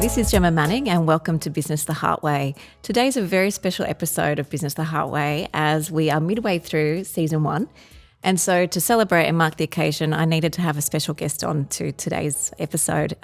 this is Gemma Manning and welcome to Business the Heart Way. Today's a very special episode of Business the Heart Way as we are midway through season 1. And so to celebrate and mark the occasion, I needed to have a special guest on to today's episode.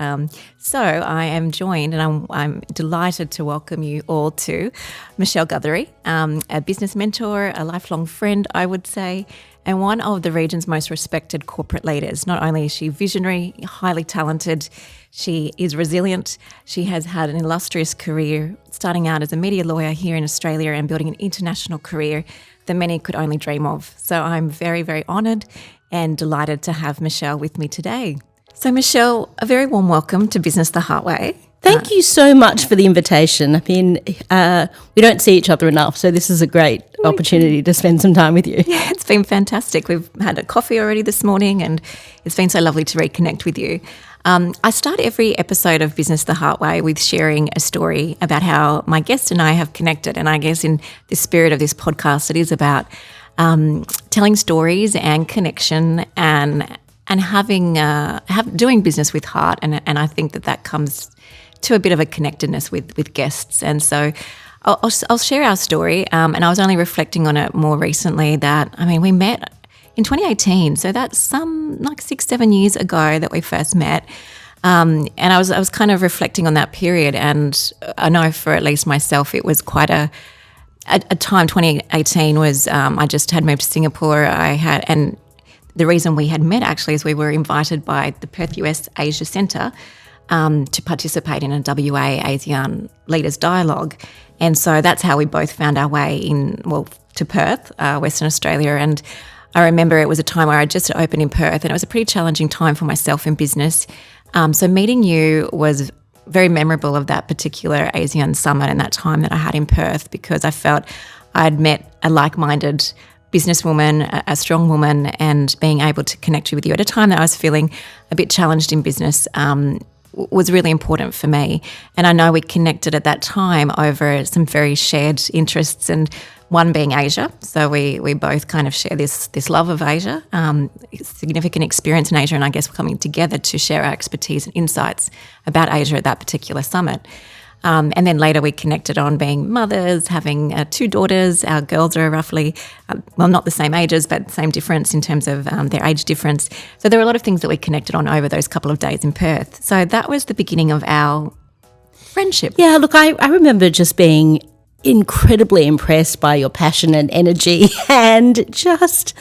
So I am joined and I'm delighted to welcome you all to Michelle Guthrie, a business mentor, a lifelong friend, I would say, and one of the region's most respected corporate leaders. Not only is she visionary, highly talented, she is resilient. She has had an illustrious career, starting out as a media lawyer here in Australia and building an international career that many could only dream of. So I'm very, very honoured and delighted to have Michelle with me today. So Michelle, a very warm welcome to Business the Heart Way. Thank you so much for the invitation. I mean, we don't see each other enough, so this is a great opportunity to spend some time with you. Yeah, it's been fantastic. We've had a coffee already this morning and it's been so lovely to reconnect with you. I start every episode of Business the Heart Way with sharing a story about how my guest and I have connected. And I guess in the spirit of this podcast, it is about telling stories and connection and doing business with heart. And I think that comes to a bit of a connectedness with guests. And so I'll share our story. And I was only reflecting on it more recently that, I mean, we met in 2018, so that's some like 6-7 years ago that we first met, and I was kind of reflecting on that period, and I know for at least myself it was quite a time. 2018 was I just had moved to Singapore. And the reason we had met actually is we were invited by the Perth US Asia Centre to participate in a WA ASEAN Leaders Dialogue, and so that's how we both found our way to Perth, Western Australia. And I remember it was a time where I just opened in Perth and it was a pretty challenging time for myself in business. So meeting you was very memorable of that particular ASEAN summit and that time that I had in Perth, because I felt I'd met a like-minded businesswoman, a strong woman, and being able to connect with you at a time that I was feeling a bit challenged in business was really important for me. And I know we connected at that time over some very shared interests, and one being Asia. So we both kind of share this love of Asia, significant experience in Asia, and I guess we're coming together to share our expertise and insights about Asia at that particular summit. And then later we connected on being mothers, having 2 daughters. Our girls are roughly, not the same ages, but same difference in terms of their age difference. So there were a lot of things that we connected on over those couple of days in Perth. So that was the beginning of our friendship. Yeah, look, I remember just being incredibly impressed by your passion and energy, and just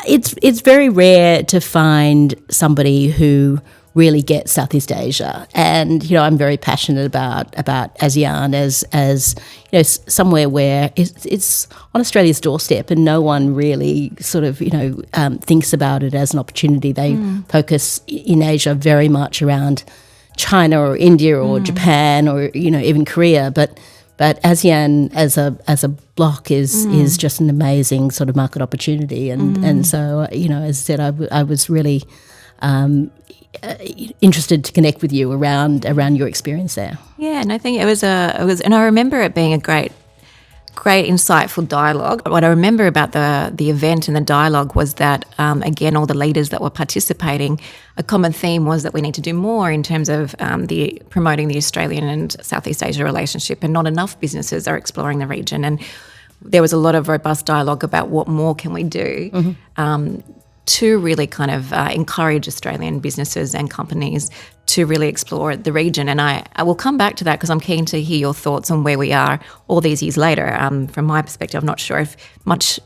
it's very rare to find somebody who really gets Southeast Asia. And I'm very passionate about ASEAN as somewhere where it's on Australia's doorstep, and no one really sort of thinks about it as an opportunity. They focus in Asia very much around China or India or Japan or even Korea, but ASEAN as a block is just an amazing sort of market opportunity, and so as I said, I was really interested to connect with you around your experience there. Yeah, and I think it was, and I remember it being a great, insightful dialogue. What I remember about the event and the dialogue was that, again, all the leaders that were participating, a common theme was that we need to do more in terms of promoting the Australian and Southeast Asia relationship, and not enough businesses are exploring the region. And there was a lot of robust dialogue about what more can we do to really kind of encourage Australian businesses and companies to really explore the region. And I will come back to that because I'm keen to hear your thoughts on where we are all these years later. From my perspective, I'm not sure if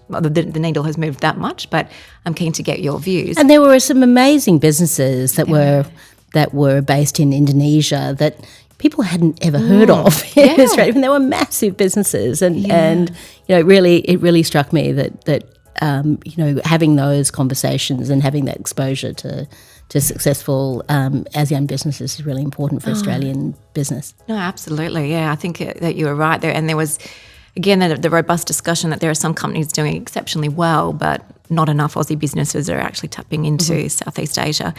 the needle has moved that much, but I'm keen to get your views. And there were some amazing businesses that were based in Indonesia that people hadn't ever heard of in Australia. And they were massive businesses, and it really struck me that having those conversations and having that exposure to successful ASEAN businesses is really important for Australian business. No, absolutely. Yeah, I think that you were right there. And there was, again, the robust discussion that there are some companies doing exceptionally well, but not enough Aussie businesses are actually tapping into Southeast Asia.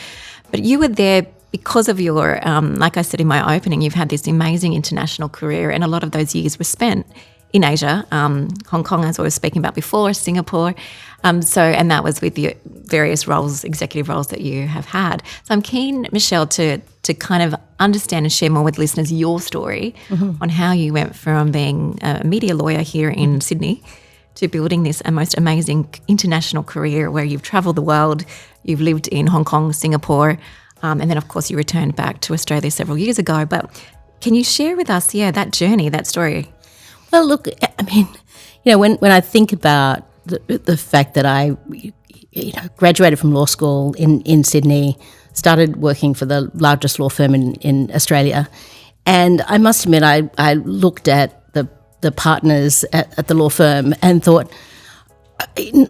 But you were there because of your, like I said in my opening, you've had this amazing international career, and a lot of those years were spent in Asia, Hong Kong, as I was speaking about before, Singapore. And that was with the various roles, executive roles that you have had. So I'm keen, Michelle, to kind of understand and share more with listeners your story on how you went from being a media lawyer here in Sydney to building this most amazing international career where you've travelled the world, you've lived in Hong Kong, Singapore, and then, of course, you returned back to Australia several years ago. But can you share with us, that journey, that story? Well, look, I mean, when I think about the fact that I graduated from law school in Sydney, started working for the largest law firm in Australia, and I must admit I looked at the partners at the law firm and thought,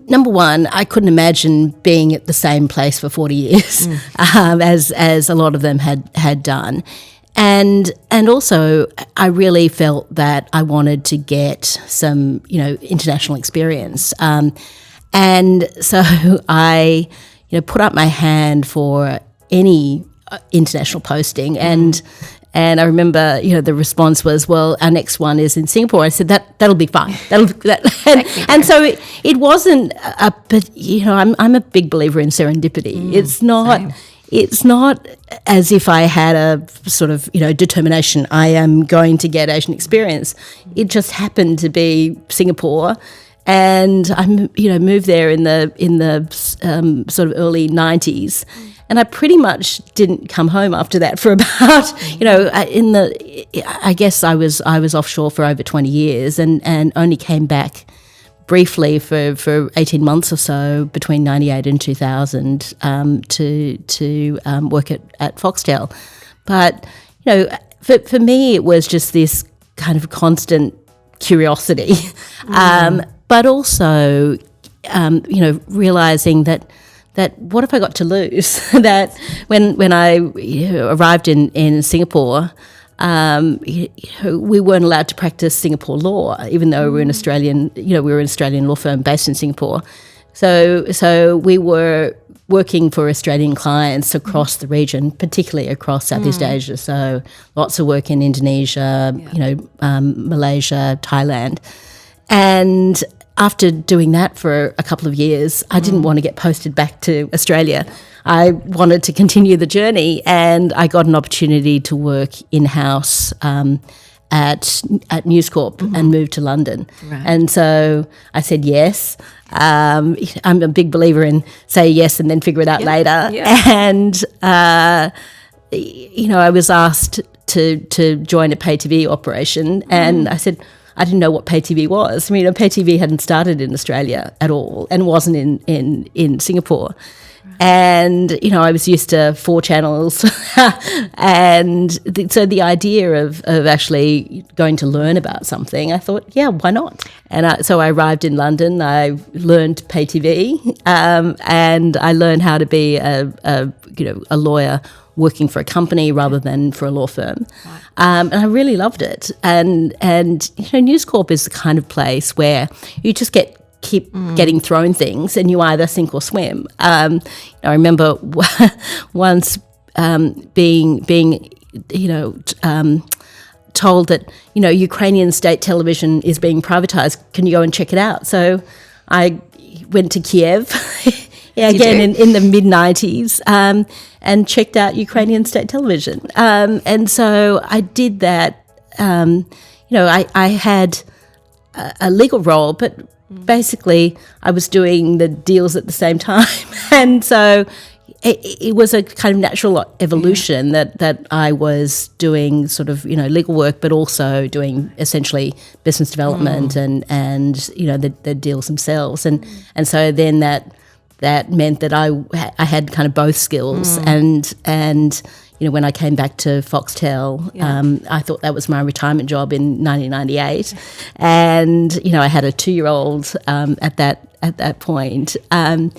number one, I couldn't imagine being at the same place for 40 years as a lot of them had done. And also, I really felt that I wanted to get some, international experience. And so I, put up my hand for any international posting. And I remember, the response was, well, our next one is in Singapore. I said, that'll be fine. And so it wasn't, but, I'm a big believer in serendipity. It's not... Same. It's not as if I had a sort of, determination, I am going to get Asian experience. It just happened to be Singapore, and I, moved there in the sort of early 90s, and I pretty much didn't come home after that for about, I guess I was offshore for over 20 years and only came back briefly for 18 months or so between 98 and 2000 to work at Foxtel. But, for me, it was just this kind of constant curiosity, but also, realising that what have I got to lose? That when I arrived in Singapore, we weren't allowed to practice Singapore law, even though we were an Australian law firm based in Singapore. So we were working for Australian clients across the region, particularly across Southeast Asia. So lots of work in Indonesia, Malaysia, Thailand. And after doing that for a couple of years, I didn't want to get posted back to Australia. I wanted to continue the journey, and I got an opportunity to work in-house at News Corp and moved to London. Right. And so I said yes. I'm a big believer in say yes and then figure it out later. Yeah. And, I was asked to join a pay TV operation, and I said, I didn't know what pay TV was. I mean, pay TV hadn't started in Australia at all and wasn't in Singapore. And, I was used to 4 channels. And so the idea of actually going to learn about something, I thought, yeah, why not? And so I arrived in London. I learned pay TV, and I learned how to be a lawyer working for a company rather than for a law firm. Right. And I really loved it. And News Corp is the kind of place where you just keep getting thrown things and you either sink or swim. I remember once being told that, Ukrainian state television is being privatized. Can you go and check it out? So I went to Kiev again in the mid-90s and checked out Ukrainian state television. And so I did that. I had a legal role, but basically I was doing the deals at the same time. And so it was a kind of natural evolution that I was doing sort of, legal work, but also doing essentially business development and the deals themselves. And so then that meant that I had kind of both skills. And when I came back to Foxtel, I thought that was my retirement job in 1998. And, I had a 2-year-old at that point. And,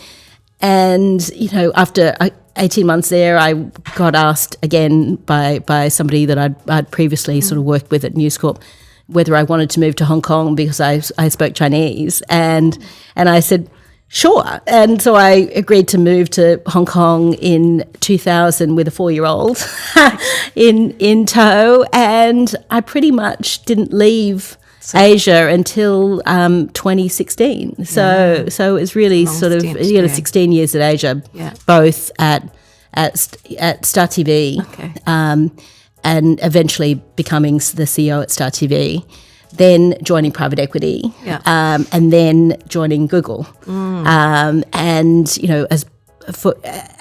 after 18 months there, I got asked again by somebody that I'd previously sort of worked with at News Corp whether I wanted to move to Hong Kong because I spoke Chinese. And I said, sure. And so I agreed to move to Hong Kong in 2000 with a 4-year-old in tow. And I pretty much didn't leave Asia until 2016. So it was really sort of stint, 16 years at Asia, both at Star TV, and eventually becoming the CEO at Star TV. Then joining private equity, and then joining Google, and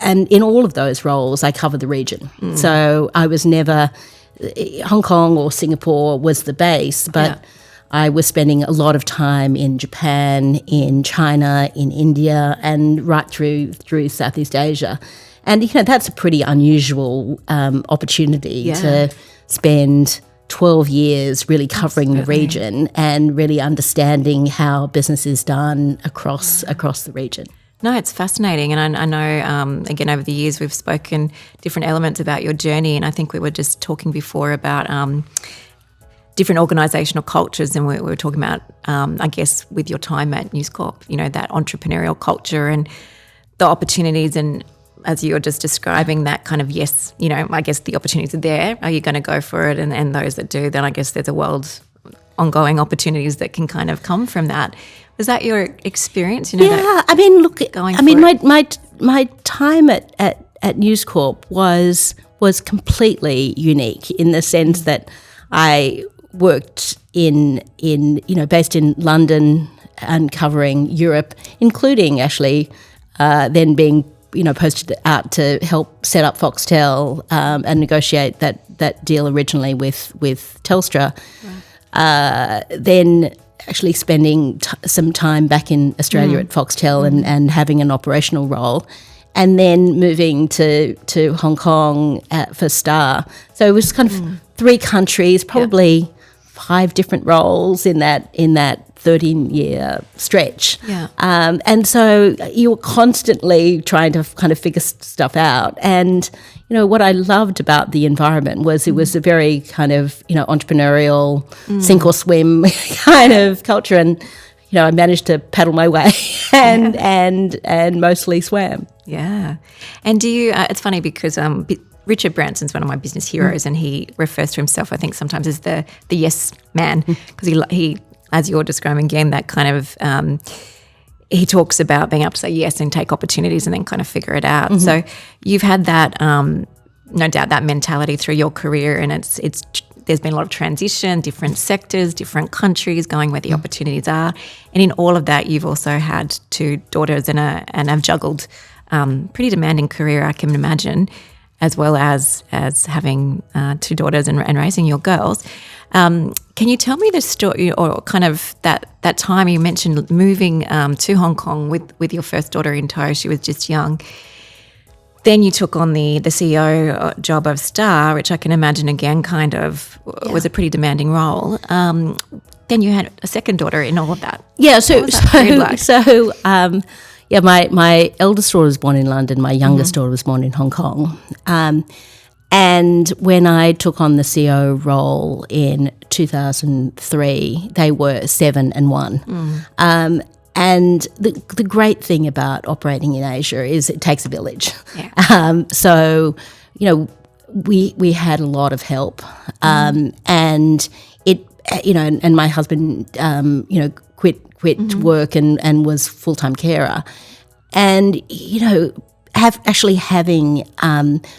and in all of those roles, I covered the region. So I was never Hong Kong or Singapore was the base, but I was spending a lot of time in Japan, in China, in India, and right through Southeast Asia. And that's a pretty unusual opportunity to spend 12 years really covering the region and really understanding how business is done across the region. No, it's fascinating. And I know, again, over the years we've spoken different elements about your journey, and I think we were just talking before about different organisational cultures, and we were talking about, I guess, with your time at News Corp, that entrepreneurial culture and the opportunities, and as you're just describing that kind of, I guess the opportunities are there. Are you going to go for it? And those that do, then I guess there's a world ongoing opportunities that can kind of come from that. Was that your experience? My time at News Corp was completely unique in the sense that I worked based in London and covering Europe, including actually then being posted out to help set up Foxtel and negotiate that deal originally with Telstra. Right. Then actually spending some time back in Australia at Foxtel and having an operational role, and then moving to Hong Kong for Star. So it was kind of 3 countries, probably 5 different roles in that 13-year stretch. Yeah. And so you were constantly trying to kind of figure stuff out. And, what I loved about the environment was it was a very kind of, entrepreneurial, sink or swim kind of culture. And, I managed to paddle my way and mostly swam. Yeah. And do you, it's funny because Richard Branson's one of my business heroes, and he refers to himself, I think, sometimes as the yes man, because he, as you're describing again, that kind of, he talks about being able to say yes and take opportunities and then kind of figure it out. So you've had that, no doubt, that mentality through your career, and it's there's been a lot of transition, different sectors, different countries, going where the opportunities are. And in all of that, you've also had 2 daughters and have juggled pretty demanding career, I can imagine, as well as having 2 daughters and raising your girls. Can you tell me the story, or kind of that time you mentioned moving to Hong Kong with your first daughter in tow? She was just young. Then you took on the CEO job of Star, which I can imagine again kind of was a pretty demanding role. Then you had a second daughter in all of that. Yeah, my eldest daughter was born in London. My youngest daughter was born in Hong Kong. And when I took on the CEO role in 2003, they were 7 and 1. And the great thing about operating in Asia is it takes a village. Yeah. So, we had a lot of help, and it, and my husband, quit work and was full-time carer, and having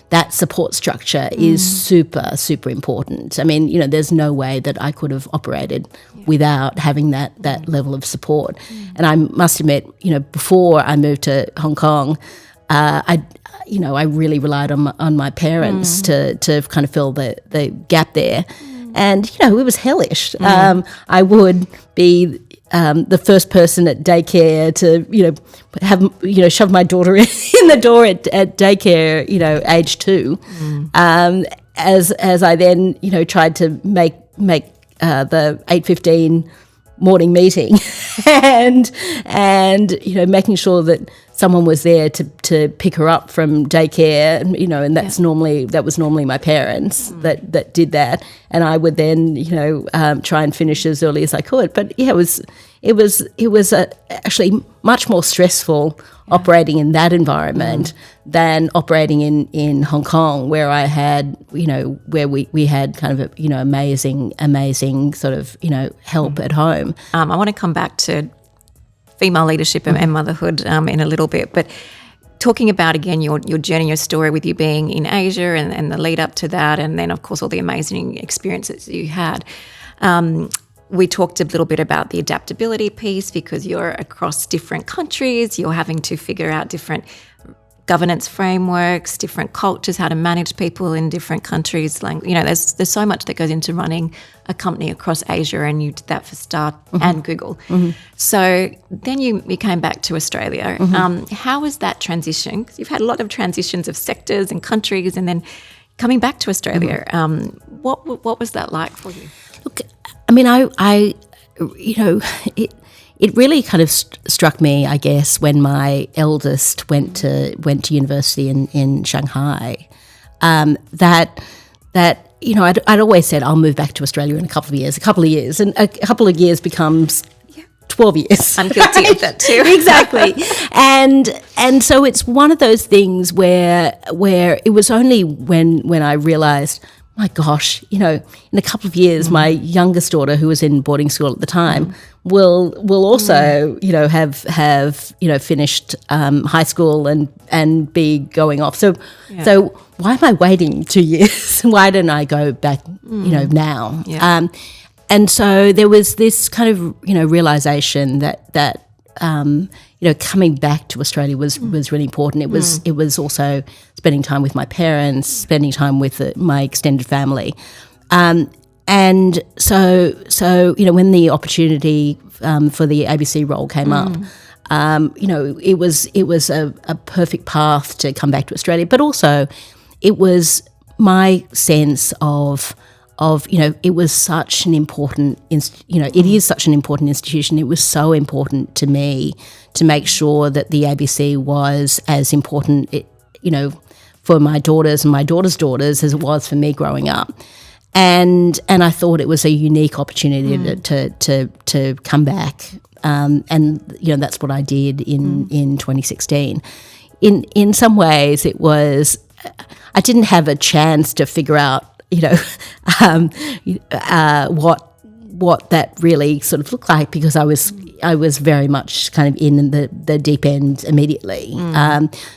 that support structure is super important. I mean, there's no way that I could have operated without having that level of support. And I must admit, before I moved to Hong Kong, I really relied on my parents to kind of fill the gap there. And, it was hellish. I would be the first person at daycare to, shove my daughter in the door at daycare, age 2, as I then, tried to make the 8:15 morning meeting and making sure that someone was there to pick her up from daycare, and that was normally my parents that did that, and I would then try and finish as early as I could. But it was actually much more stressful operating in that environment than operating in Hong Kong, where I had, where we had kind of amazing sort of, help at home. I want to come back to female leadership and motherhood in a little bit, but talking about, again, your journey, your story with you being in Asia and the lead up to that, and then, of course, all the amazing experiences you had. We talked a little bit about the adaptability piece, because you're across different countries, you're having to figure out different governance frameworks, different cultures, how to manage people in different countries. There's so much that goes into running a company across Asia, and you did that for Star and Google. So then you came back to Australia. How was that transition? Because you've had a lot of transitions of sectors and countries, and then coming back to Australia. What was that like for you? Look, I mean, it really kind of struck me, I guess, when my eldest went to university in Shanghai, that I'd always said I'll move back to Australia in a couple of years, and a couple of years becomes 12 years. I'm guilty of that too. Exactly. And so it's one of those things where it was only when I realised, my gosh, in a couple of years, my youngest daughter, who was in boarding school at the time, will also, have finished high school and be going off. So why am I waiting 2 years? Why don't I go back, now? Yeah. And so there was this kind of, realisation that coming back to Australia was really important. It was also spending time with my parents, spending time with my extended family, and so when the opportunity for the ABC role came up, it was a perfect path to come back to Australia. But also, it was my sense of it was such an important, it is such an important institution. It was so important to me to make sure that the ABC was as important, for my daughters and my daughters' daughters as it was for me growing up. And I thought it was a unique opportunity to come back. And that's what I did in 2016. In some ways, it was, I didn't have a chance to figure out what that really sort of looked like, because I was very much kind of in the deep end immediately.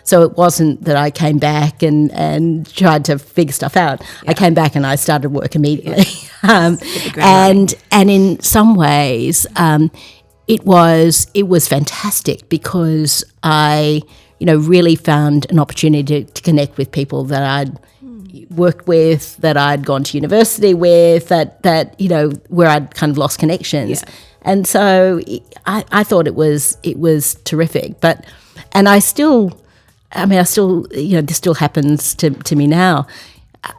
So it wasn't that I came back and tried to figure stuff out. Yeah. I came back and I started work immediately. And in some ways, it was fantastic, because I really found an opportunity to connect with people that I'd worked with, that I'd gone to university with, that where I'd kind of lost connections. Yeah. And so I thought it was terrific. And this still happens to me now.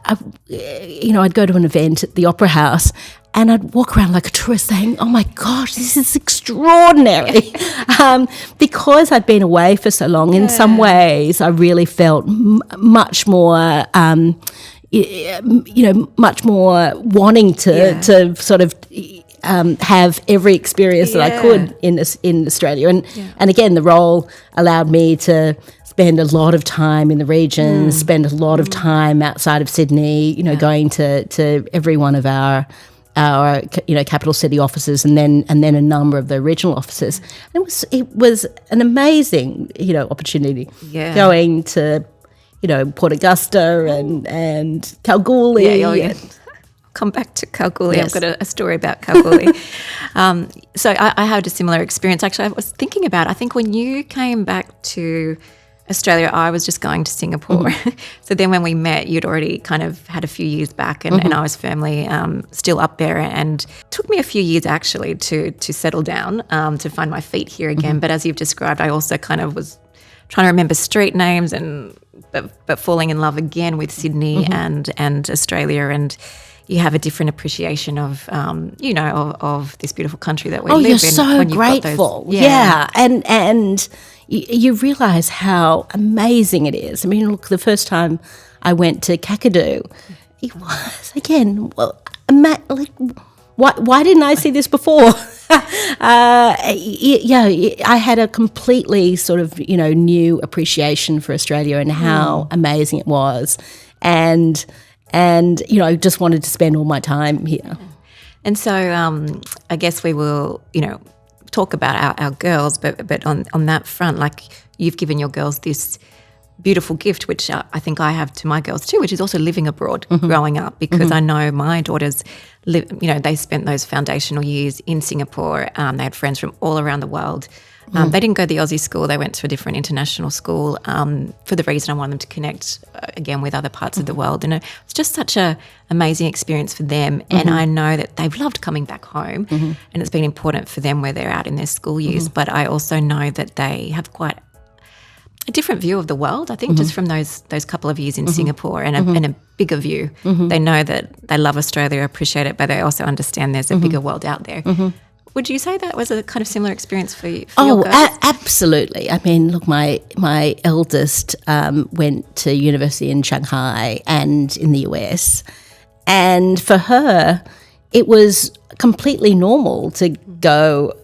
I'd go to an event at the Opera House, and I'd walk around like a tourist saying, oh my gosh, this is extraordinary. Because I'd been away for so long, in some ways I really felt much more, much more wanting to sort of have every experience that I could in Australia. And again, the role allowed me to spend a lot of time in the regions, spend a lot of time outside of Sydney, going to every one of our capital city offices, and then a number of the regional offices. And it was an amazing opportunity, going to Port Augusta and Kalgoorlie. Come back to Kalgoorlie. Yes. I've got a story about Kalgoorlie. So I had a similar experience. Actually, I was thinking about, I think when you came back to Australia, I was just going to Singapore. So then when we met, you'd already kind of had a few years back, and I was firmly still up there. And it took me a few years actually to settle down, to find my feet here again. But as you've described, I also kind of was trying to remember street names, but falling in love again with Sydney and Australia. And you have a different appreciation of, of this beautiful country that we live in. Oh, you're so grateful. And you realise how amazing it is. I mean, look, the first time I went to Kakadu, it was, again, why didn't I see this before? I had a completely sort of, new appreciation for Australia and how amazing it was. And just wanted to spend all my time here. And so I guess we will, talk about our girls, but on that front, like you've given your girls this beautiful gift, which I think I have to my girls too, which is also living abroad, growing up, because I know my daughters they spent those foundational years in Singapore. They had friends from all around the world. They didn't go to the Aussie school. They went to a different international school for the reason I wanted them to connect, again, with other parts of the world. And it's just such an amazing experience for them. And I know that they've loved coming back home and it's been important for them where they're out in their school years. But I also know that they have quite a different view of the world, I think, just from those couple of years in Singapore and a bigger view. They know that they love Australia, appreciate it, but they also understand there's a bigger world out there. Would you say that was a kind of similar experience for you? Your girls? Absolutely. I mean, look, my eldest went to university in Shanghai and in the US, and for her, it was completely normal to go,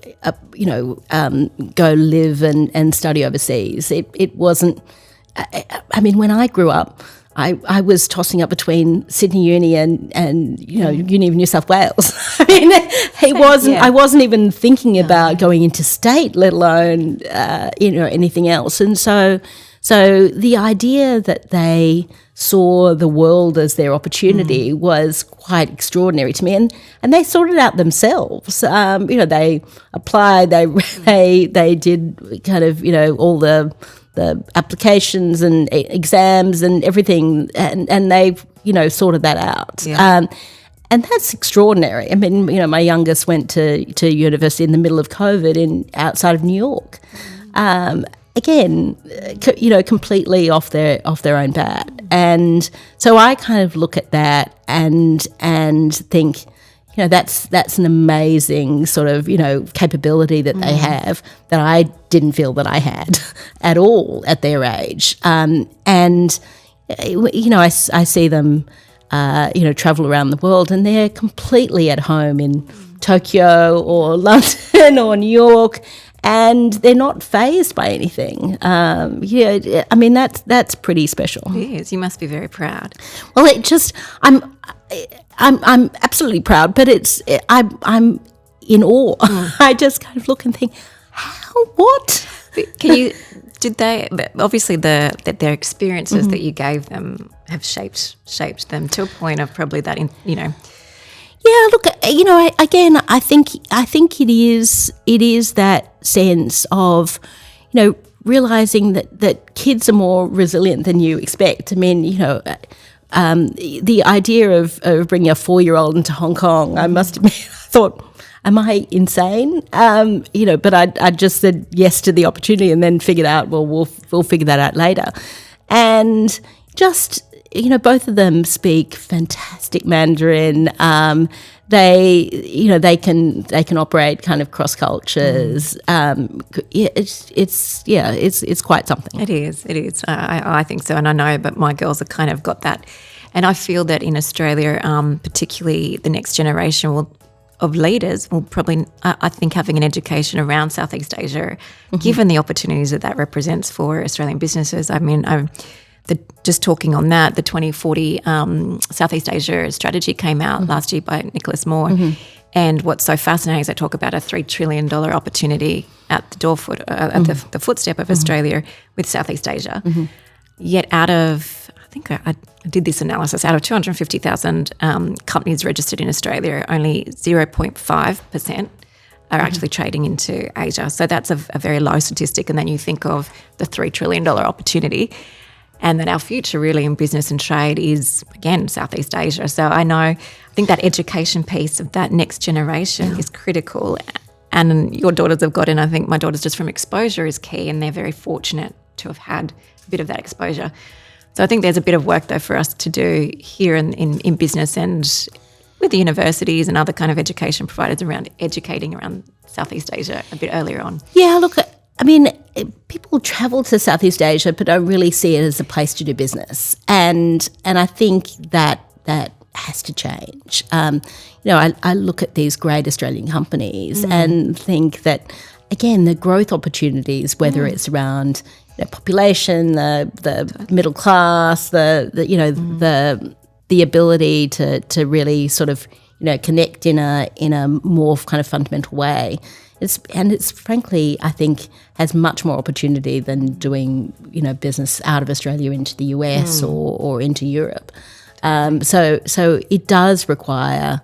go live and study overseas. It wasn't. I mean, when I grew up, I was tossing up between Sydney Uni and Uni of New South Wales. I mean, I wasn't even thinking about going interstate, let alone anything else. And so the idea that they saw the world as their opportunity was quite extraordinary to me, and they sorted out themselves. They applied, they did kind of all the applications and exams and everything, and they've sorted that out. And that's extraordinary. I mean, my youngest went to university in the middle of COVID outside of New York. Again, completely off their own bat. And so I kind of look at that and think, that's an amazing sort of, capability that they have that I didn't feel that I had at all at their age. I see them, travel around the world, and they're completely at home in Tokyo or London or New York, and they're not fazed by anything. I mean, that's pretty special. It is. You must be very proud. Well, I'm absolutely proud, but I'm in awe. I just kind of look and think, what? Did they, obviously their experiences that you gave them have shaped them to a point of probably that, Yeah, look, again, I think it is that sense of, realising that kids are more resilient than you expect. I mean, the idea of bringing a 4-year-old into Hong Kong, I must admit, I thought, am I insane? But I just said yes to the opportunity and then figured out, well, we'll figure that out later. And just, both of them speak fantastic Mandarin. They can operate kind of cross cultures. It's quite something. It is. I think so, and I know. But my girls have kind of got that, and I feel that in Australia, particularly the next generation of leaders will probably, I think, having an education around Southeast Asia, given the opportunities that represents for Australian businesses. I mean, just talking on that, the 2040 Southeast Asia strategy came out last year by Nicholas Moore. And what's so fascinating is they talk about a $3 trillion opportunity at the doorfoot, at the footstep of Australia with Southeast Asia. Yet out of, I think I did this analysis, out of 250,000 companies registered in Australia, only 0.5% are actually trading into Asia. So that's a very low statistic. And then you think of the $3 trillion opportunity, and that our future really in business and trade is, again, Southeast Asia. So I think that education piece of that next generation is critical. And your daughters have got, and I think my daughters just from exposure is key, and they're very fortunate to have had a bit of that exposure. So I think there's a bit of work, though, for us to do here in business and with the universities and other kind of education providers around educating around Southeast Asia a bit earlier on. Yeah, look, I mean, people travel to Southeast Asia but don't really see it as a place to do business. And I think that has to change. I look at these great Australian companies and think that, again, the growth opportunities, whether it's around population, the middle class, the ability to really sort of connect in a more kind of fundamental way. It's frankly, I think, has much more opportunity than doing business out of Australia into the US or into Europe. So it does require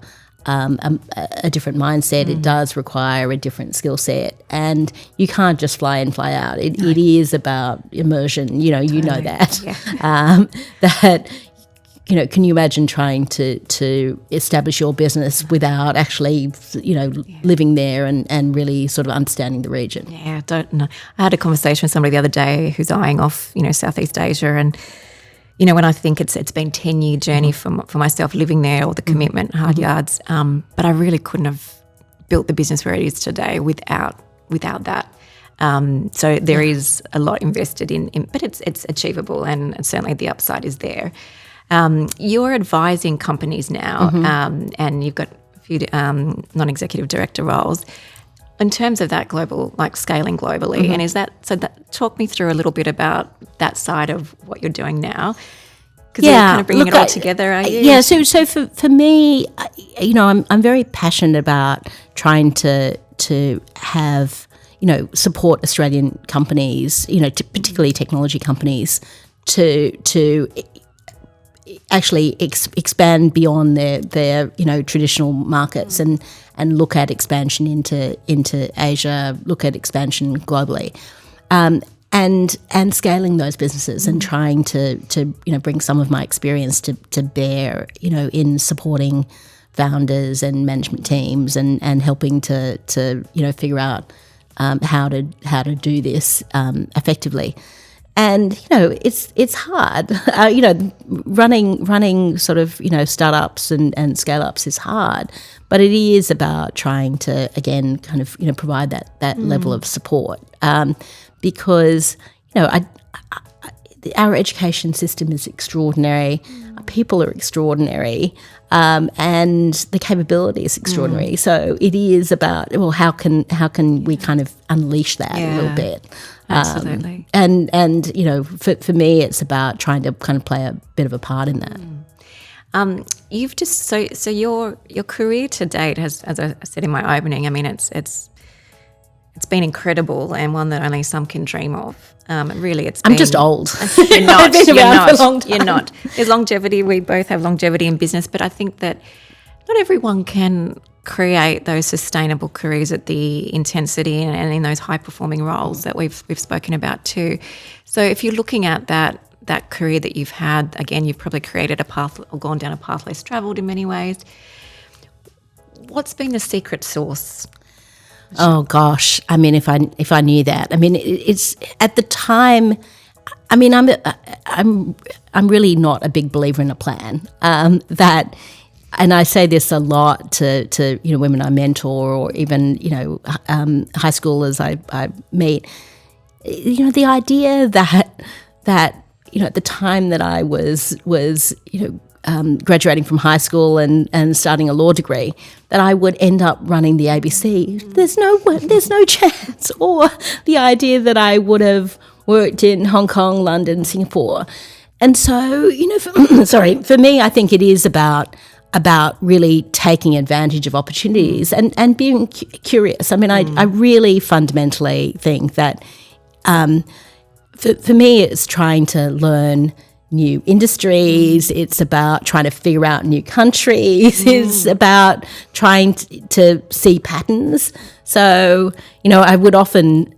a different mindset. It does require a different skill set, and you can't just fly in, fly out. It is about immersion. Totally. You know that. Yeah. That. Can you imagine trying to establish your business without actually, living there and really sort of understanding the region? Yeah, I don't know. I had a conversation with somebody the other day who's eyeing off, Southeast Asia, and when I think it's been 10-year journey for myself living there, all the commitment, hard yards, but I really couldn't have built the business where it is today without that. So there is a lot invested in, but it's achievable, and certainly the upside is there. You're advising companies now, and you've got a few non-executive director roles. In terms of that global, like scaling globally, and is that so? That talk me through a little bit about that side of what you're doing now, because you're kind of bringing it all together, are you? Yeah. So for me, I'm very passionate about trying to have support Australian companies, particularly technology companies, to actually expand beyond their traditional markets and look at expansion into Asia, look at expansion globally, and scaling those businesses and trying to bring some of my experience to bear in supporting founders and management teams and helping to figure out how to do this effectively. And it's hard. Running sort of startups and scale ups is hard, but it is about trying to again kind of provide that level of support because our education system is extraordinary, our people are extraordinary, and the capability is extraordinary. So it is about how can we kind of unleash that a little bit. Absolutely. And for me, it's about trying to kind of play a bit of a part in that. You've just so your career to date has, as I said in my opening, I mean it's been incredible and one that only some can dream of. Really, I'm just old. You're not. I've been around for a long time. You're not. There's longevity. We both have longevity in business, but I think that not everyone can create those sustainable careers at the intensity and in those high-performing roles that we've spoken about too. So if you're looking at that career that you've had, again, you've probably created a path or gone down a path less travelled in many ways. What's been the secret sauce? Oh gosh, I mean, if I knew that, I mean, it's at the time. I mean, I'm really not a big believer in a plan. That. And I say this a lot to women I mentor or even high schoolers I meet. The idea that at the time that I was graduating from high school and starting a law degree, that I would end up running the ABC. There's no chance. Or the idea that I would have worked in Hong Kong, London, Singapore. And so for me, I think it is about really taking advantage of opportunities and being curious. I mean, I really fundamentally think that for me, it's trying to learn new industries. It's about trying to figure out new countries. It's about trying to see patterns. So, I would often,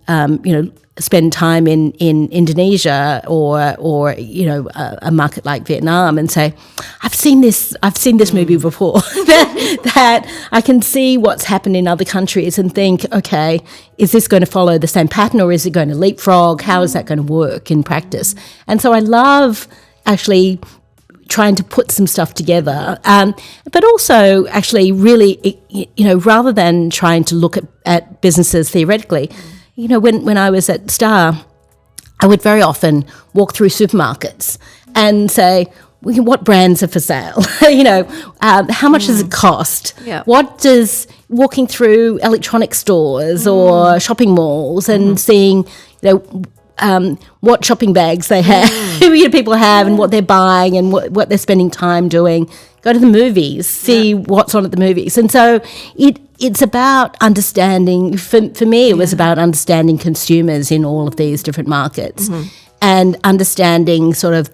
spend time in Indonesia or a market like Vietnam and say, I've seen this movie before that I can see what's happened in other countries and think, okay, is this going to follow the same pattern or is it going to leapfrog? How is that going to work in practice? And so I love actually trying to put some stuff together, but also actually really, rather than trying to look at businesses theoretically, when I was at Star, I would very often walk through supermarkets and say, what brands are for sale? How much does it cost? Yeah. What does walking through electronic stores or shopping malls and seeing, what shopping bags they have, people have, and what they're buying and what they're spending time doing. Go to the movies, see what's on at the movies. And so it's about understanding, for me, it was about understanding consumers in all of these different markets and understanding sort of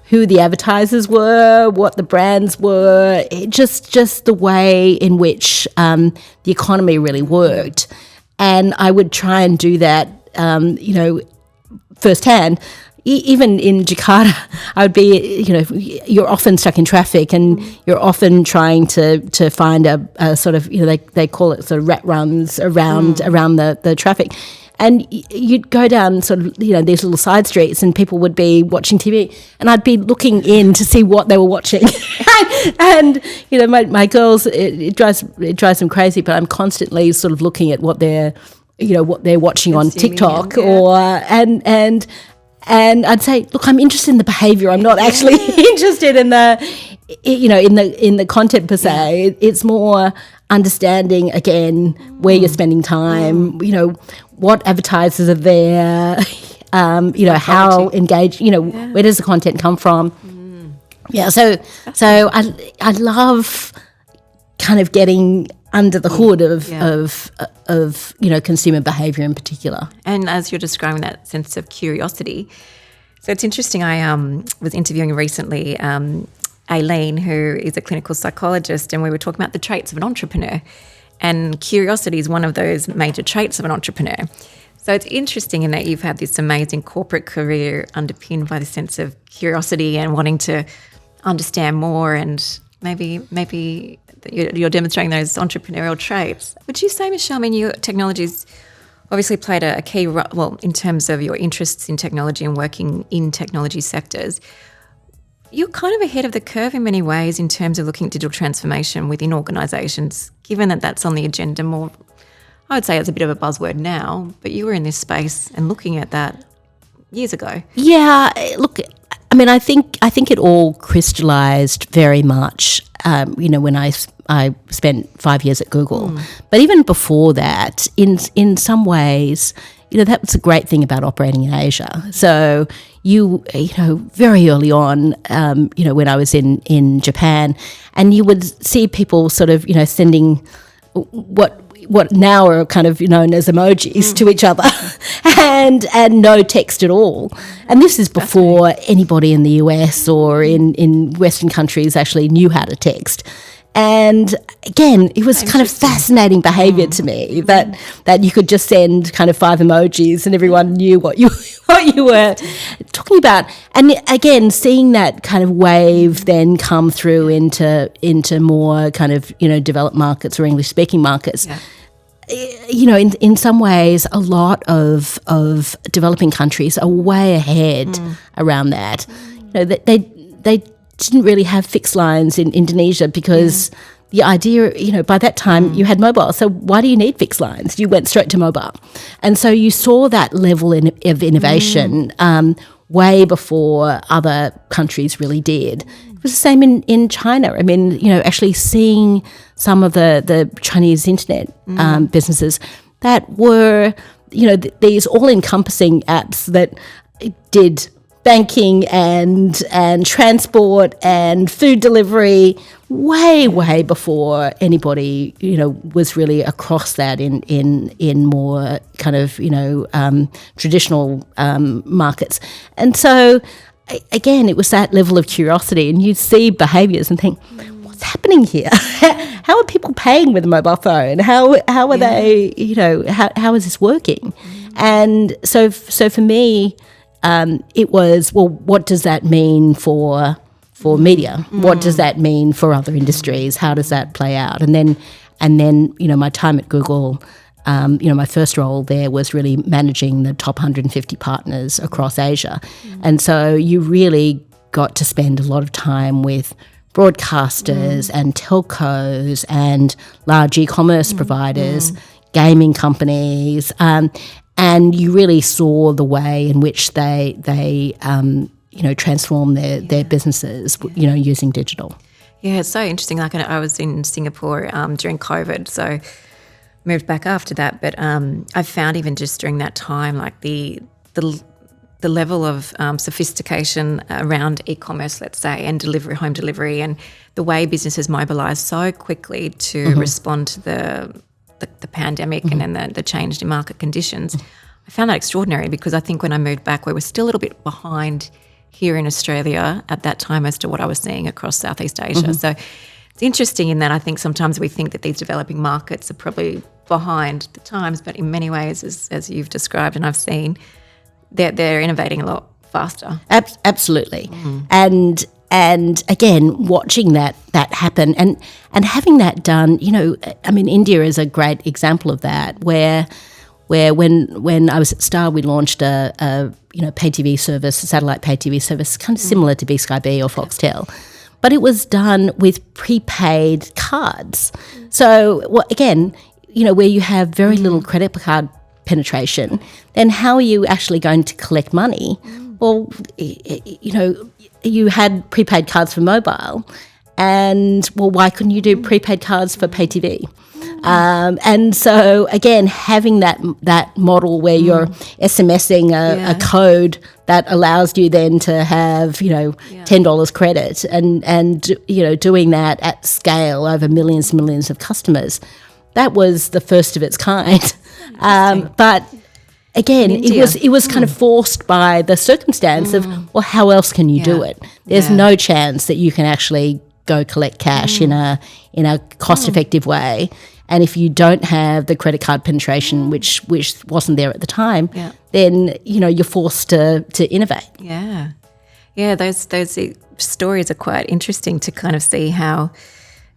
who the advertisers were, what the brands were, just the way in which the economy really worked. And I would try and do that, firsthand. Even in Jakarta, I would be, you're often stuck in traffic and you're often trying to find a sort of, they call it sort of rat runs around the traffic. And you'd go down sort of, these little side streets and people would be watching TV and I'd be looking in to see what they were watching. And, my girls, it drives them crazy, but I'm constantly sort of looking at what they're watching on TikTok and I'd say, look, I'm interested in the behaviour. I'm not actually interested in the content per se. It's more understanding, again, where you're spending time, what advertisers are there, how engaged, where does the content come from? Yeah, so I love kind of getting under the hood of consumer behaviour in particular. And as you're describing that sense of curiosity, so it's interesting. I was interviewing recently Aileen, who is a clinical psychologist, and we were talking about the traits of an entrepreneur. And curiosity is one of those major traits of an entrepreneur. So it's interesting in that you've had this amazing corporate career underpinned by the sense of curiosity and wanting to understand more, and maybe you're demonstrating those entrepreneurial traits. Would you say, Michelle, your technology's obviously played a key role, well, in terms of your interests in technology and working in technology sectors. You're kind of ahead of the curve in many ways in terms of looking at digital transformation within organisations, given that that's on the agenda more. I would say it's a bit of a buzzword now, but you were in this space and looking at that years ago. Yeah, look, I think it all crystallised very much, when I spent 5 years at Google. But even before that, in some ways, that was a great thing about operating in Asia. So very early on, when I was in Japan, and you would see people sort of, sending what now are kind of known as emojis to each other and no text at all. And this is before anybody in the US or in Western countries actually knew how to text. And again, it was kind of fascinating behaviour to me that you could just send kind of 5 emojis and everyone knew what you were talking about. And again, seeing that kind of wave then come through into more kind of developed markets or English speaking markets. Yeah. In some ways, a lot of developing countries are way ahead around that. They didn't really have fixed lines in Indonesia because the idea, by that time you had mobile. So why do you need fixed lines? You went straight to mobile. And so you saw that level of innovation way before other countries really did. It was the same in China. Actually seeing some of the Chinese internet businesses that were, these all-encompassing apps that did banking and transport and food delivery way before anybody was really across that in more kind of traditional markets. And so again, it was that level of curiosity, and you'd see behaviours and think, what's happening here? How are people paying with a mobile phone? How are they? How is this working? And so for me, it was, well, what does that mean for media? What does that mean for other industries? How does that play out? And then my time at Google, my first role there was really managing the top 150 partners across Asia. And so you really got to spend a lot of time with broadcasters and telcos and large e-commerce providers, gaming companies, and you really saw the way in which they transform their businesses, using digital. Yeah, it's so interesting. Like I was in Singapore during COVID, so moved back after that. But I found even just during that time, like the level of sophistication around e-commerce, let's say, and home delivery, and the way businesses mobilise so quickly to respond to the pandemic and then the change in market conditions. I found that extraordinary, because I think when I moved back, we were still a little bit behind here in Australia at that time as to what I was seeing across Southeast Asia. So it's interesting in that I think sometimes we think that these developing markets are probably behind the times, but in many ways, as you've described and I've seen, they're innovating a lot faster. Absolutely. And again, watching that happen and having that done, India is a great example of that, where when I was at Star, we launched a pay TV service, a satellite pay TV service, kind of similar to Sky B or Foxtel, but it was done with prepaid cards. So again, where you have very little credit card penetration, then how are you actually going to collect money? Well, you had prepaid cards for mobile, and why couldn't you do prepaid cards for pay TV? And so again, having that model where you're SMSing a code that allows you then to have $10 credit and doing that at scale over millions and millions of customers, that was the first of its kind. But again, it was kind of forced by the circumstance of, how else can you do it? There's no chance that you can actually go collect cash in a cost-effective way. And if you don't have the credit card penetration, which wasn't there at the time, then you're forced to innovate. Yeah, those stories are quite interesting to kind of see how,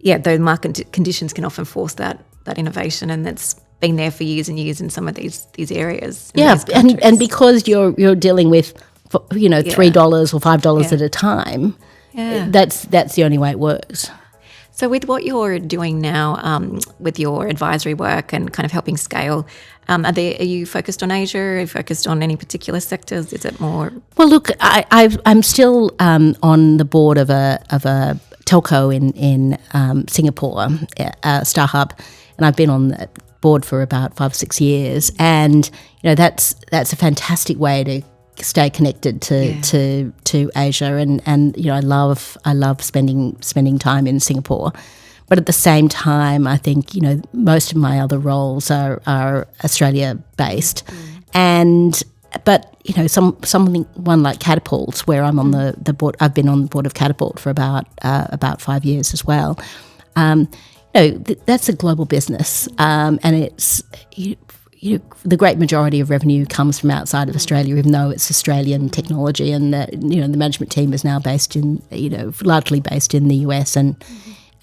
those market conditions can often force that innovation, and that's been there for years and years in some of these areas. And because you're dealing with $3 or $5 at a time, that's the only way it works. So with what you're doing now, with your advisory work and kind of helping scale, are you focused on Asia? Are you focused on any particular sectors? Is it more? Well, look, I'm still on the board of a telco in Singapore, StarHub, and I've been on that board for about 5 or 6 years, and that's a fantastic way to stay connected to Asia, and I love spending time in Singapore, but at the same time I think most of my other roles are Australia based, but one like Catapult, where I'm on the board. I've been on the board of Catapult for about 5 years as well. That's a global business, and it's the great majority of revenue comes from outside of Australia, even though it's Australian technology, and the management team is now based in largely based in the US and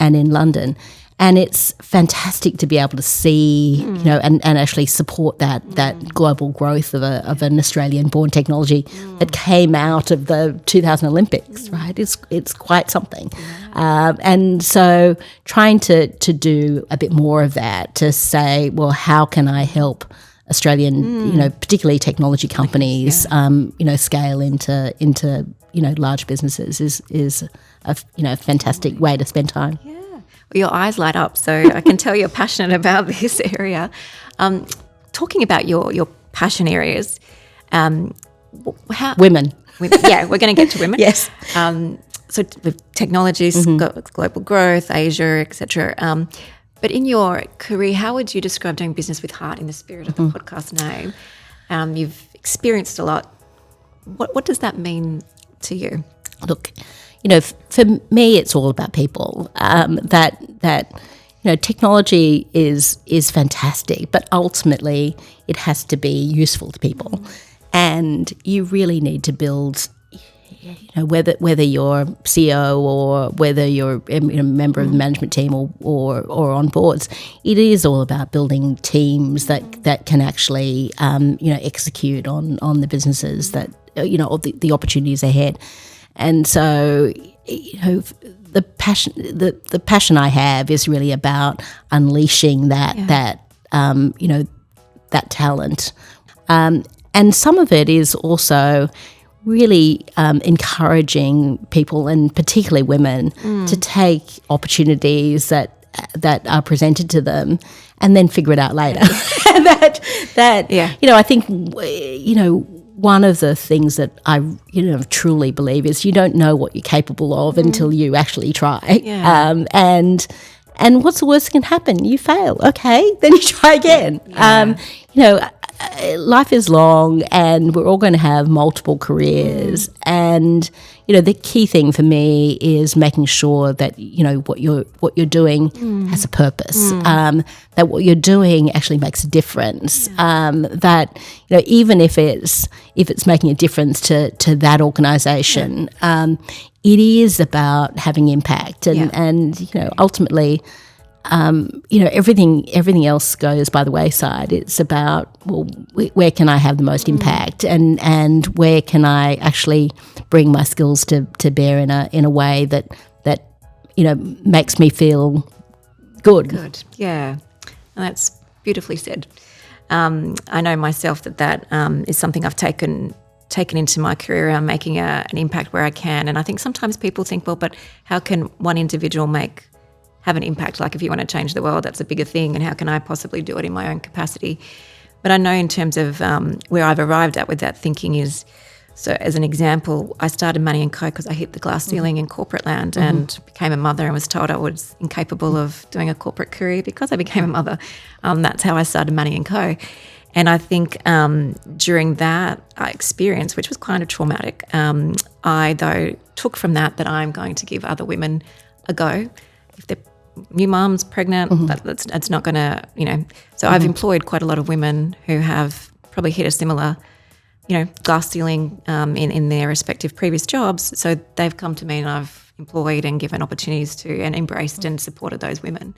in London. And it's fantastic to be able to see, and actually support that global growth of an Australian-born technology that came out of the 2000 Olympics, right? It's quite something. And so trying to do a bit more of that, to say, well, how can I help Australian, particularly technology companies, scale into large businesses is a fantastic way to spend time. Yeah. Well, your eyes light up, so I can tell you're passionate about this area. Talking about your passion areas, women. Yeah, we're going to get to women. Yes. So with technologies, global growth, Asia, etc. But in your career, how would you describe doing business with heart, in the spirit of the podcast name? You've experienced a lot. What does that mean to you? Look, for me, it's all about people. Technology is fantastic, but ultimately it has to be useful to people, and you really need to build. Whether you're CEO or whether you're a member of the management team or on boards, it is all about building teams that can actually execute on the businesses that the opportunities ahead. And so the passion I have is really about unleashing that talent, and some of it is also really encouraging people, and particularly women, to take opportunities that are presented to them and then figure it out later. I think, one of the things that I, truly believe is you don't know what you're capable of until you actually try. Yeah. And what's the worst that can happen? You fail. Okay, then you try again. Yeah. Life is long, and we're all going to have multiple careers. And the key thing for me is making sure that what you're doing has a purpose. That what you're doing actually makes a difference. That even if it's making a difference to that organisation, it is about having impact. And ultimately, everything else goes by the wayside. It's about, well, where can I have the most impact, and where can I actually bring my skills to bear in a way that makes me feel good. Good, yeah, and that's beautifully said. I know myself that is something I've taken into my career around making an impact where I can. And I think sometimes people think, well, but how can one individual have an impact? Like if you want to change the world, that's a bigger thing, and how can I possibly do it in my own capacity? But I know in terms of where I've arrived at with that thinking is, so as an example, I started Money & Co because I hit the glass ceiling in corporate land and became a mother and was told I was incapable of doing a corporate career because I became a mother. That's how I started Money & Co. And I think during that experience, which was kind of traumatic, I, though, took from that I'm going to give other women a go. If they're new mums, pregnant, that's not going to, So I've employed quite a lot of women who have probably hit a similar, glass ceiling in their respective previous jobs. So they've come to me and I've employed and given opportunities to and embraced and supported those women.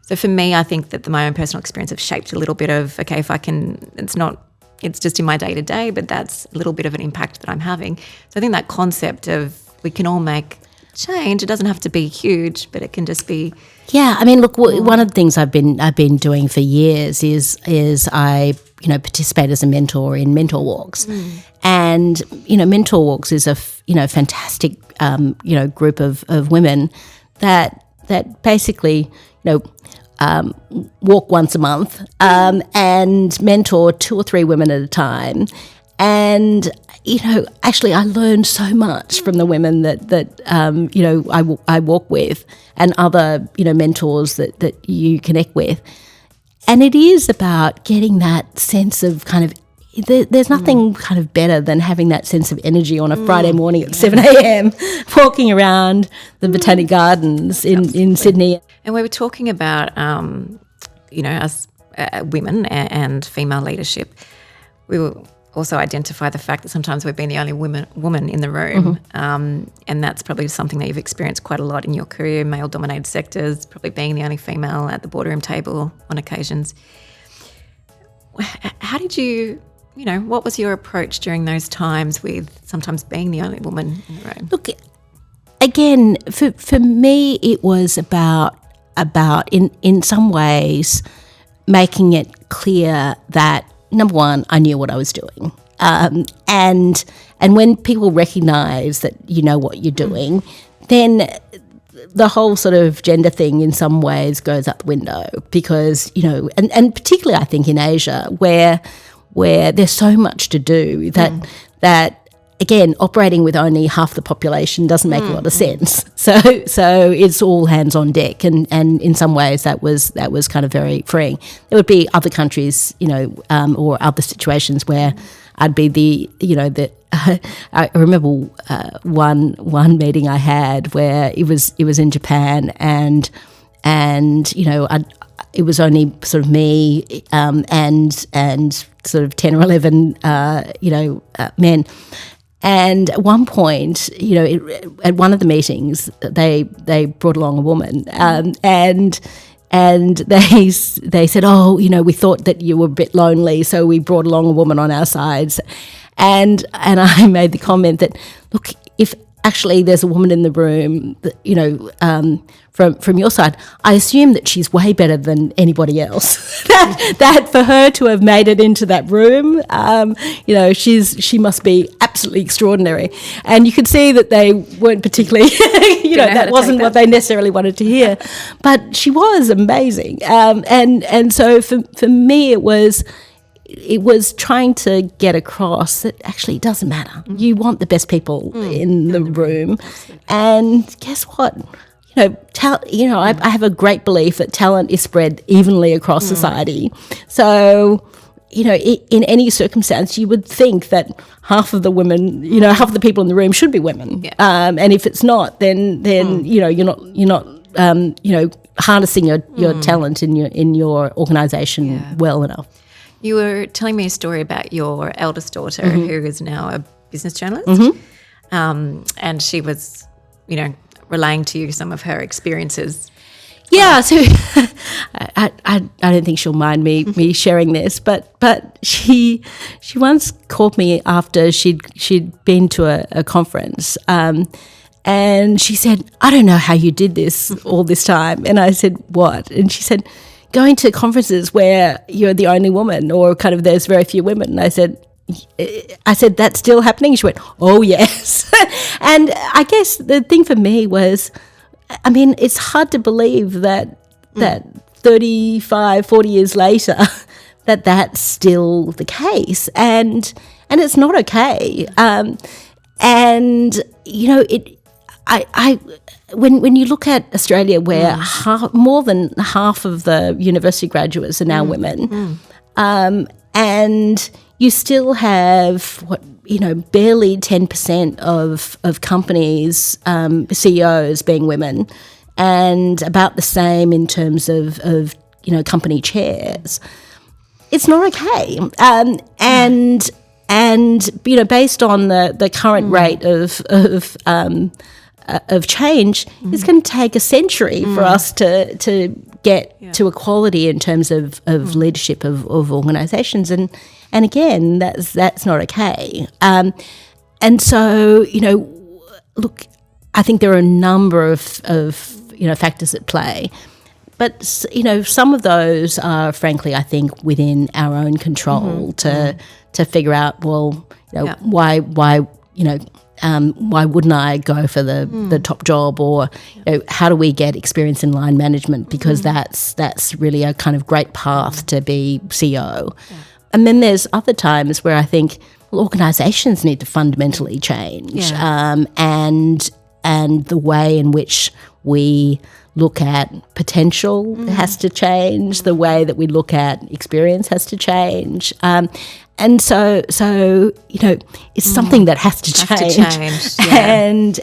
So for me, I think that my own personal experience have shaped a little bit of, okay, if I can, it's just in my day-to-day, but that's a little bit of an impact that I'm having. So I think that concept of we can all make change, it doesn't have to be huge, but it can just be. Yeah, I mean, look, one of the things I've been doing for years is I participate as a mentor in mentor walks, and mentor walks is a fantastic group of women that basically walk once a month and mentor 2 or 3 women at a time. And actually, I learned so much from the women that I walk with, and other mentors that you connect with. And it is about getting that sense of kind of. There's nothing kind of better than having that sense of energy on a Friday morning at 7 a.m. walking around the Botanic Gardens in Sydney. And we were talking about, as women and female leadership. We will also identify the fact that sometimes we've been the only woman in the room, and that's probably something that you've experienced quite a lot in your career, male-dominated sectors, probably being the only female at the boardroom table on occasions. How did you... what was your approach during those times with sometimes being the only woman in the room? Look, again, for me, it was about in some ways making it clear that, number one, I knew what I was doing. And when people recognise that you know what you're doing, then the whole sort of gender thing in some ways goes out the window, because, and particularly I think in Asia where there's so much to do that again, operating with only half the population doesn't make a lot of sense. So it's all hands on deck, and in some ways that was kind of very freeing. There would be other countries, or other situations where I'd be I remember one meeting I had where it was in Japan, and it was only sort of me and sort of 10 or 11 men. And at one point, at one of the meetings, they brought along a woman, and they said, "Oh, we thought that you were a bit lonely, so we brought along a woman on our sides." And I made the comment that, look, if actually there's a woman in the room that, from your side, I assume that she's way better than anybody else. that for her to have made it into that room, she must be absolutely extraordinary. And you could see that they weren't particularly, that wasn't what they necessarily wanted to hear. But she was amazing. And so for me, it was trying to get across that actually it doesn't matter. You want the best people in the room. And guess what? I have a great belief that talent is spread evenly across society. So, in any circumstance, you would think that half of the women, half of the people in the room should be women. Yeah. And if it's not, then you're not harnessing your talent in your organisation well enough. You were telling me a story about your eldest daughter, who is now a business journalist, and she was, relaying to you some of her experiences. Yeah, so I don't think she'll mind me sharing this, but she once called me after she'd been to a conference, and she said, "I don't know how you did this all this time." And I said, "What?" And she said, "Going to conferences where you're the only woman, or kind of there's very few women." And I said, "That's still happening?" She went, "Oh, yes." And I guess the thing for me was, it's hard to believe that 35, 40 years later, that's still the case. And it's not okay. When you look at Australia, where more than half of the university graduates are now women, and you still have barely 10% of companies CEOs being women, and about the same in terms of company chairs. It's not okay, and based on the current rate of change, it's going to take a century for us to get to equality in terms of leadership of organisations, and again, that's not okay. And so, look, I think there are a number of factors at play, but some of those are, frankly, I think within our own control to figure out. Well, why wouldn't I go for the top job, or how do we get experience in line management, because that's really a kind of great path to be CEO. Yeah. And then there's other times where I think organisations need to fundamentally change, and the way in which we look at potential has to change. The way that we look at experience has to change. And so it's something that has to change.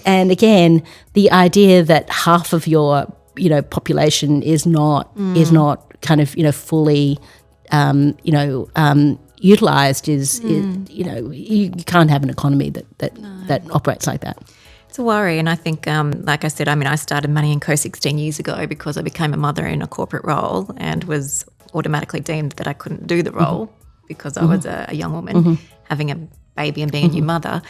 And again, the idea that half of your population is not kind of fully utilised is you can't have an economy that operates like that. It's a worry, and I think, like I said, I started Money & Co 16 years ago because I became a mother in a corporate role and was automatically deemed that I couldn't do the role because I was a young woman having a baby and being a new mother.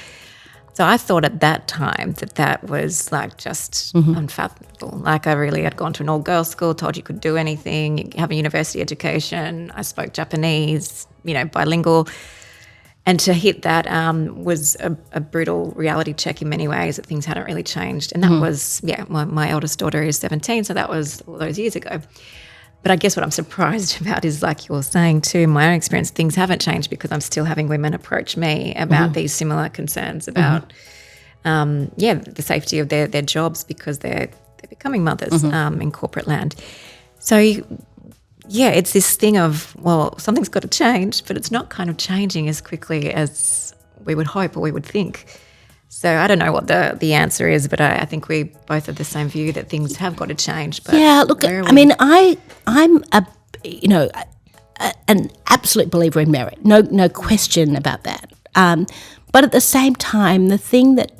So I thought at that time that was like just unfathomable. Like I really had gone to an all-girls school, told you could do anything, you have a university education. I spoke Japanese, bilingual. And to hit that was a brutal reality check in many ways, that things hadn't really changed. And that was, my eldest daughter is 17, so that was all those years ago. But I guess what I'm surprised about is, like you're saying too, in my own experience, things haven't changed because I'm still having women approach me about these similar concerns about, the safety of their jobs because they're becoming mothers in corporate land. So, it's this thing of, well, something's got to change, but it's not kind of changing as quickly as we would hope or we would think. So I don't know what the answer is, but I think we both have the same view that things have got to change. But look, I'm an absolute believer in merit, no question about that. But at the same time, the thing that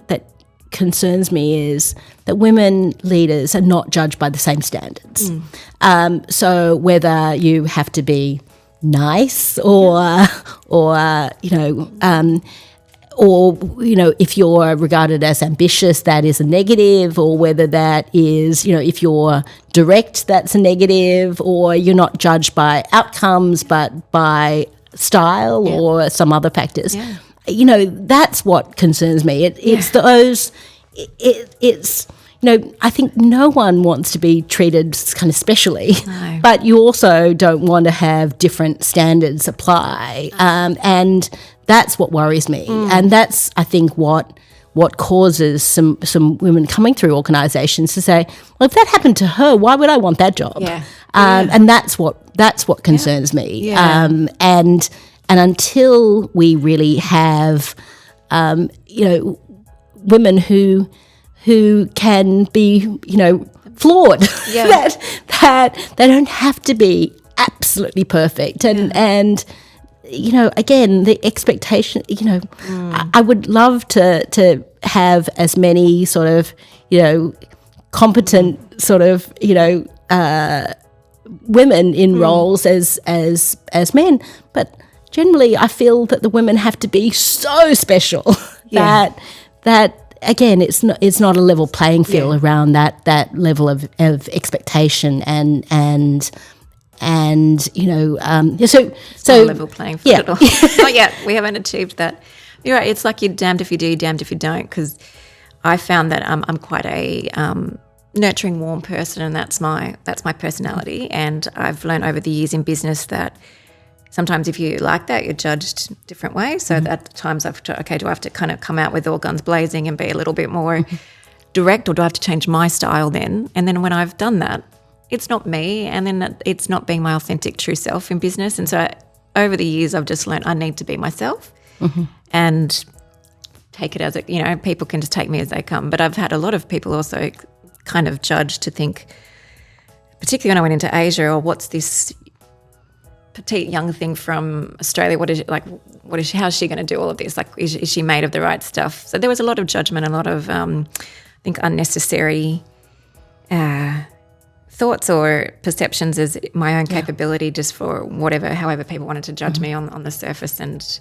concerns me is that women leaders are not judged by the same standards. So whether you have to be nice or or, if you're regarded as ambitious, that is a negative, or whether that is, if you're direct, that's a negative, or you're not judged by outcomes but by style or some other factors. That's what concerns me. It's those, it's, I think no one wants to be treated kind of specially, but you also don't want to have different standards apply. And that's what worries me. And that's, I think, what causes some women coming through organisations to say, well, if that happened to her, why would I want that job? And that's what concerns me. And until we really have, women who can be, flawed, that they don't have to be absolutely perfect, and again, the expectation, I would love to have as many sort of, competent sort of, women in roles as men, but generally I feel that the women have to be so special that again, it's not a level playing field around that level of expectation and so level playing field at all. Not yet. We haven't achieved that. You're right. It's like you're damned if you do, damned if you don't. Because I found that I'm quite a nurturing, warm person, and that's my personality. And I've learned over the years in business that sometimes if you like that, you're judged different ways. So at times I've thought, okay, do I have to kind of come out with all guns blazing and be a little bit more direct, or do I have to change my style then? And then when I've done that, it's not me, and then it's not being my authentic true self in business. And so over the years, I've just learned I need to be myself and take it as people can just take me as they come. But I've had a lot of people also kind of judge to think, particularly when I went into Asia, or what's this petite young thing from Australia? How is she going to do all of this? Like, is she made of the right stuff? So there was a lot of judgment, a lot of, I think, unnecessary thoughts or perceptions as my own capability, just for however people wanted to judge me on the surface, and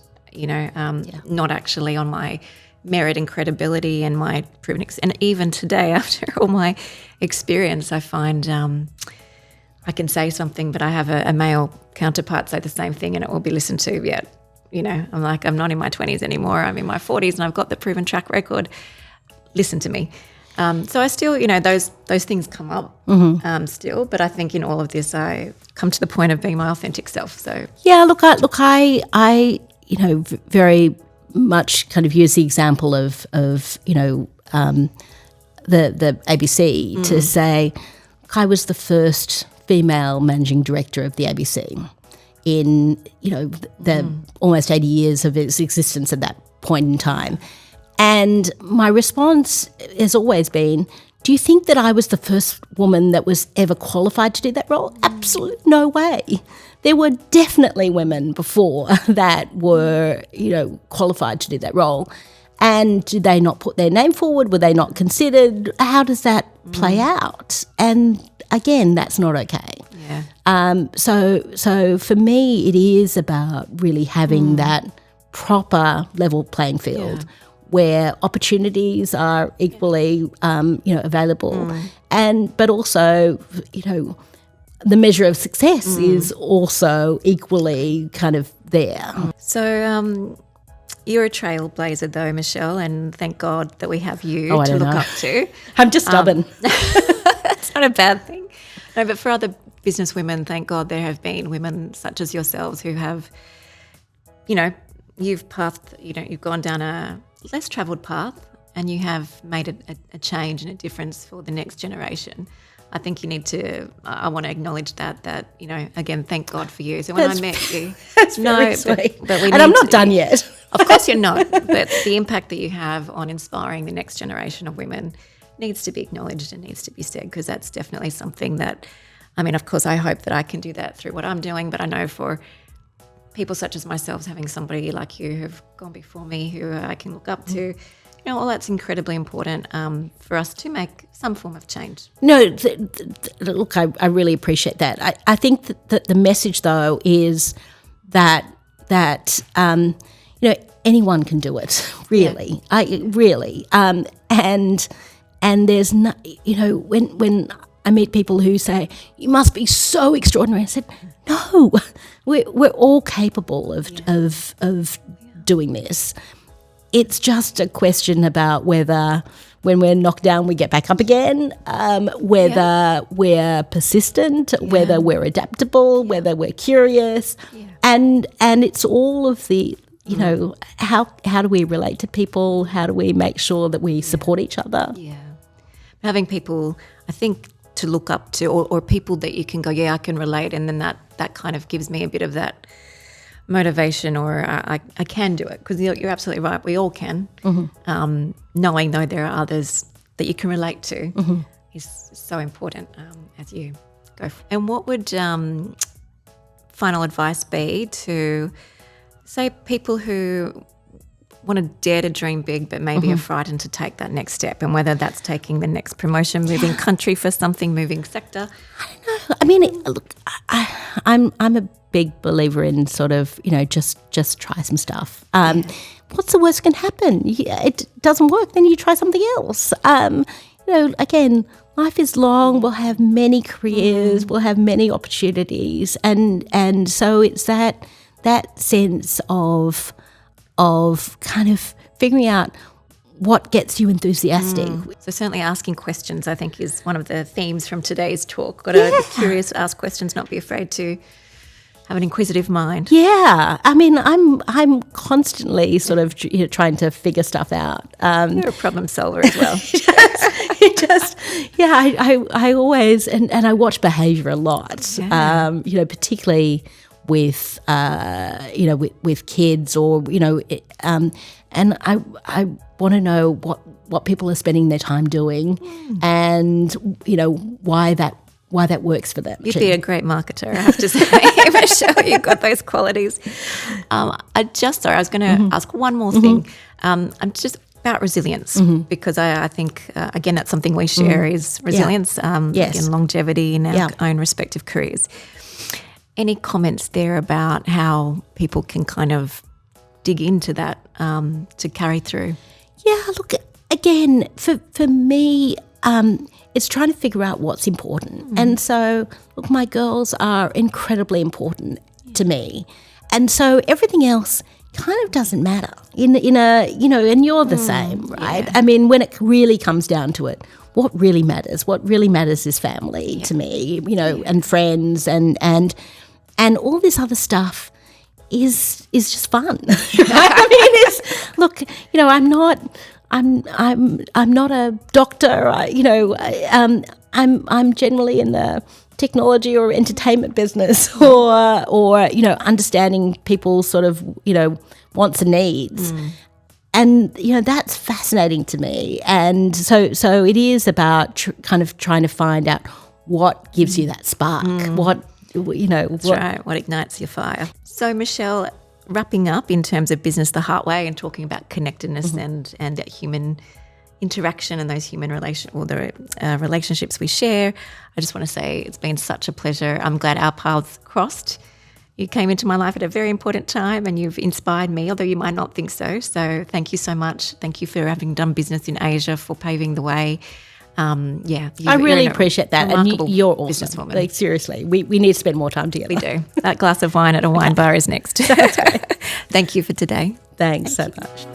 not actually on my merit and credibility and my proven and even today, after all my experience, I find I can say something, but I have a male counterpart say the same thing, and it will be listened to. Yet, I'm like, I'm not in my 20s anymore. I'm in my 40s, and I've got the proven track record. Listen to me. So I still, those things come up still, but I think in all of this, I come to the point of being my authentic self. So I very much kind of use the example of the ABC to say, I was the first female managing director of the ABC in the almost 80 years of its existence at that point in time. And my response has always been, do you think that I was the first woman that was ever qualified to do that role? Absolutely no way. There were definitely women before that were, qualified to do that role. And did they not put their name forward? Were they not considered? How does that play out? And again, that's not okay. Yeah. So for me, it is about really having that proper level playing field where opportunities are equally, available, but also, the measure of success is also equally kind of there. So you're a trailblazer though, Michelle, and thank God that we have you to look up to. I'm just stubborn. It's not a bad thing. No, but for other business women, thank God there have been women such as yourselves who have, you've gone down a less travelled path, and you have made a change and a difference for the next generation. I think you need to, I want to acknowledge that, again, thank God for you. So when I met you, that's very sweet. But we and I'm not done yet. Of course you're not, but the impact that you have on inspiring the next generation of women needs to be acknowledged and needs to be said, because that's definitely something that, of course, I hope that I can do that through what I'm doing, but I know for people such as myself, having somebody like you who've gone before me, who I can look up to, all that's incredibly important for us to make some form of change. No, look, I really appreciate that. I think that the message, though, is that anyone can do it, really. And there's no, when I meet people who say, you must be so extraordinary, I said, no, we're all capable of doing this. It's just a question about whether when we're knocked down we get back up again, whether we're persistent, whether we're adaptable, whether we're curious. And it's all of the, how do we relate to people? How do we make sure that we support each other? Yeah. Having people, I think, to look up to, or people that you can go, I can relate, and then that kind of gives me a bit of that motivation, or I can do it, because you're absolutely right, we all can. Knowing though there are others that you can relate to is so important as you go. And what would final advice be to, say, people who want to dare to dream big but maybe are frightened to take that next step, and whether that's taking the next promotion, moving country for something, moving sector? I don't know. I mean, look, I'm a big believer in sort of, just try some stuff. What's the worst can happen? It doesn't work, then you try something else. Again, life is long. We'll have many careers. We'll have many opportunities, and so it's that sense of kind of figuring out what gets you enthusiastic. So certainly asking questions, I think, is one of the themes from today's talk. Got to be curious, ask questions, not be afraid to have an inquisitive mind. Yeah, I mean, I'm constantly sort of trying to figure stuff out. You're a problem solver as well. I always and I watch behaviour a lot. Yeah. Particularly with with kids, or and I want to know what people are spending their time doing, and why that works for them. You'd be a great marketer, I have to say, Michelle. You've got those qualities. I was going to ask one more thing. I'm just about resilience, because I think, again, that's something we share is resilience, again, longevity in our own respective careers. Any comments there about how people can kind of dig into that to carry through? Yeah, look, again, for me, it's trying to figure out what's important. And so, look, my girls are incredibly important to me. And so everything else kind of doesn't matter in a and you're the same, right? I mean, when it really comes down to it, what really matters is family to me, and friends, and all this other stuff is just fun. I mean, I'm not a doctor. I'm generally in the technology or entertainment business, or understanding people's sort of wants and needs. And that's fascinating to me. And so it is about kind of trying to find out what gives you that spark, That's right, what ignites your fire. So, Michelle, wrapping up in terms of business the hard way and talking about connectedness and that human interaction and those human relationships we share, I just want to say it's been such a pleasure. I'm glad our paths crossed. You came into my life at a very important time, and you've inspired me, although you might not think so. So thank you so much. Thank you for having done business in Asia, for paving the way. I really appreciate that, and you're awesome. Like, seriously, we need to spend more time together. We do. That glass of wine at a wine bar is next. That's great. Thank you for today. Thanks so much.